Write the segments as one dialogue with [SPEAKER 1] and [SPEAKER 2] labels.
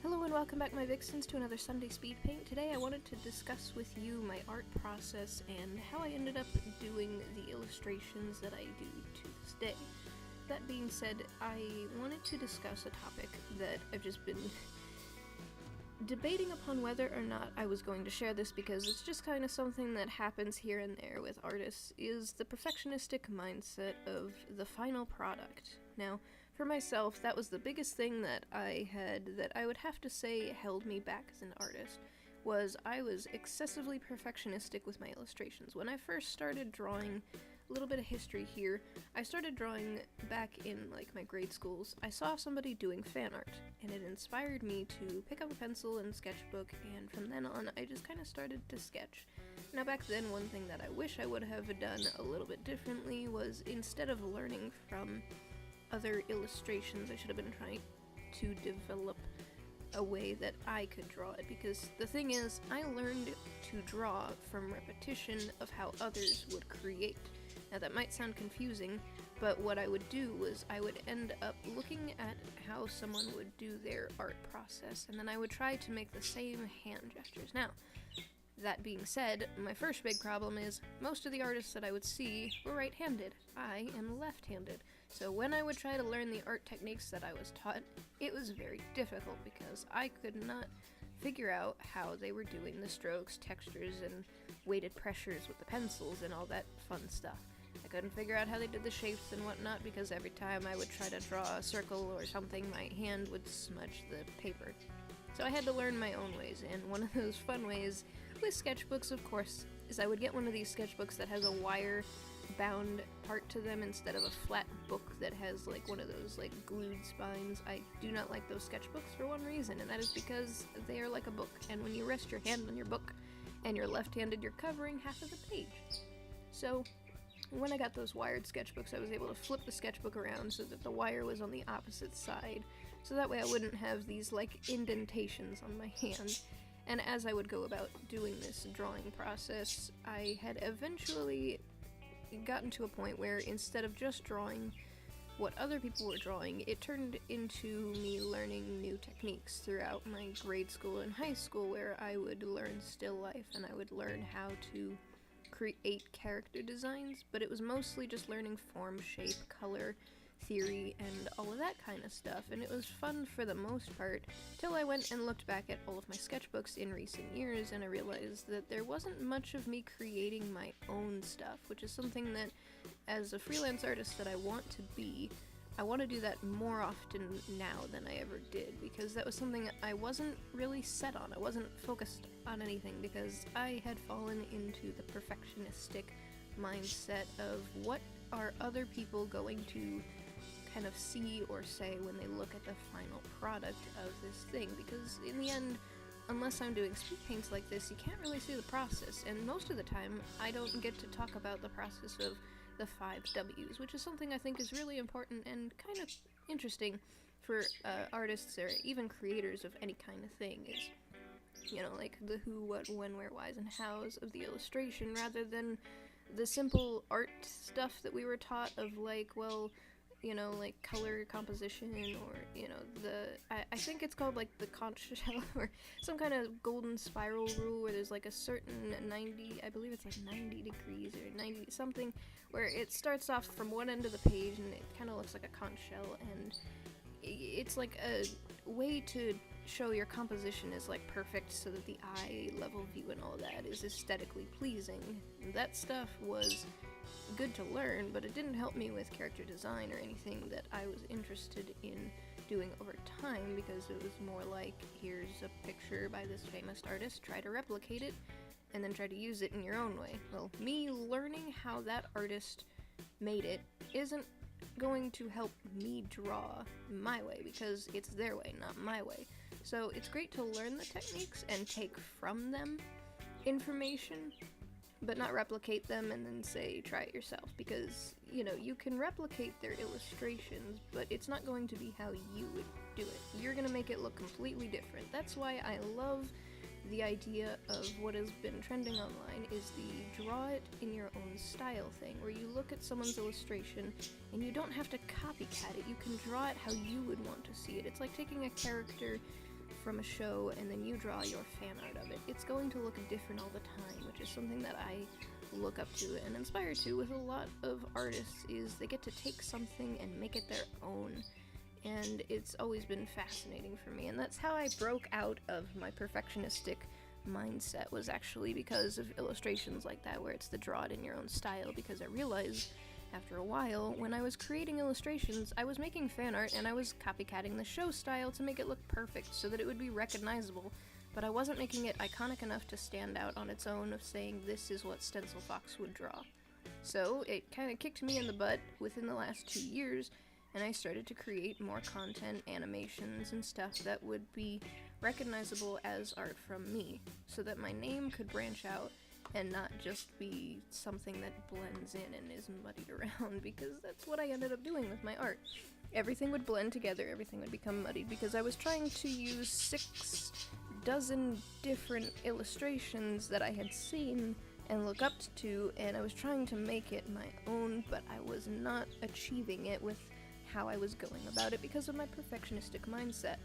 [SPEAKER 1] Hello and welcome back, my vixens, to another Sunday Speedpaint. Today I wanted to discuss with you my art process and how I ended up doing the illustrations that I do to this day. That being said, I wanted to discuss a topic that I've just been debating upon whether or not I was going to share this, because it's just kind of something that happens here and there with artists, is the perfectionistic mindset of the final product. Now, for myself, that was the biggest thing that I would have to say held me back as an artist, was I was excessively perfectionistic with my illustrations. When I first started drawing, a little bit of history here, I started drawing back in my grade schools. I saw somebody doing fan art, and it inspired me to pick up a pencil and sketchbook, and from then on I just kind of started to sketch. Now back then, one thing that I wish I would have done a little bit differently was, instead of learning from other illustrations, I should have been trying to develop a way that I could draw it, because the thing is, I learned to draw from repetition of how others would create. Now that might sound confusing, but what I would do was I would end up looking at how someone would do their art process, and then I would try to make the same hand gestures. Now, that being said, my first big problem is most of the artists that I would see were right-handed. I am left-handed. So when I would try to learn the art techniques that I was taught, it was very difficult because I could not figure out how they were doing the strokes, textures, and weighted pressures with the pencils and all that fun stuff. I couldn't figure out how they did the shapes and whatnot, because every time I would try to draw a circle or something, my hand would smudge the paper. So I had to learn my own ways, and one of those fun ways with sketchbooks, of course, is I would get one of these sketchbooks that has a wire-bound part to them instead of a flat book that has one of those glued spines. I do not like those sketchbooks for one reason, and that is because they are like a book, and when you rest your hand on your book and you're left-handed, you're covering half of the page. So when I got those wired sketchbooks, I was able to flip the sketchbook around so that the wire was on the opposite side, so that way I wouldn't have these indentations on my hand. And as I would go about doing this drawing process, I had eventually gotten to a point where, instead of just drawing what other people were drawing, it turned into me learning new techniques throughout my grade school and high school, where I would learn still life and I would learn how to create character designs, but it was mostly just learning form, shape, color, theory, and all of that kind of stuff, and it was fun for the most part, till I went and looked back at all of my sketchbooks in recent years, and I realized that there wasn't much of me creating my own stuff, which is something that, as a freelance artist that I want to be, I want to do that more often now than I ever did, because that was something I wasn't really set on. I wasn't focused on anything, because I had fallen into the perfectionistic mindset of what are other people going to kind of see or say when they look at the final product of this thing, because in the end, unless I'm doing speed paints like this, you can't really see the process, and most of the time I don't get to talk about the process of the 5 W's, which is something I think is really important and kind of interesting for artists or even creators of any kind of thing, is, the who, what, when, where, whys, and hows of the illustration, rather than the simple art stuff that we were taught of color composition, or, I think it's called, the conch shell, or some kind of golden spiral rule, where there's, a certain 90, I believe it's, 90 degrees, or 90 something, where it starts off from one end of the page, and it kind of looks like a conch shell, and it's, a way to show your composition is, perfect, so that the eye level view and all that is aesthetically pleasing. That stuff was good to learn, but it didn't help me with character design or anything that I was interested in doing over time, because it was more like, here's a picture by this famous artist, try to replicate it, and then try to use it in your own way. Well, me learning how that artist made it isn't going to help me draw my way, because it's their way, not my way. So it's great to learn the techniques and take from them information, but not replicate them and then say, try it yourself, because, you can replicate their illustrations, but it's not going to be how you would do it. You're gonna make it look completely different. That's why I love the idea of what has been trending online, is the draw it in your own style thing, where you look at someone's illustration and you don't have to copycat it, you can draw it how you would want to see it. It's like taking a character from a show and then you draw your fan art of it, it's going to look different all the time, which is something that I look up to and inspire to with a lot of artists, is they get to take something and make it their own. And it's always been fascinating for me, and that's how I broke out of my perfectionistic mindset, was actually because of illustrations like that, where it's the draw it in your own style, because I realized after a while, when I was creating illustrations, I was making fan art and I was copycatting the show style to make it look perfect so that it would be recognizable, but I wasn't making it iconic enough to stand out on its own of saying this is what Stencilfox would draw. So it kind of kicked me in the butt within the last 2 years, and I started to create more content, animations, and stuff that would be recognizable as art from me, so that my name could branch out and not just be something that blends in and is muddied around, because that's what I ended up doing with my art. Everything would blend together, everything would become muddied, because I was trying to use 6 dozen different illustrations that I had seen and look up to, and I was trying to make it my own, but I was not achieving it with how I was going about it because of my perfectionistic mindset.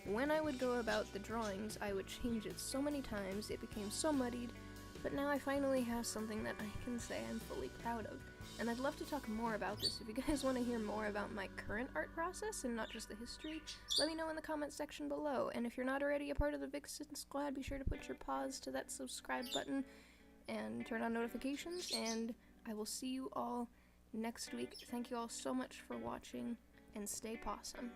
[SPEAKER 1] When I would go about the drawings, I would change it so many times, it became so muddied, but now I finally have something that I can say I'm fully proud of. And I'd love to talk more about this. If you guys want to hear more about my current art process and not just the history, let me know in the comment section below. And if you're not already a part of the Vixen squad, be sure to put your paws to that subscribe button and turn on notifications, and I will see you all next week. Thank you all so much for watching, and stay pawsome.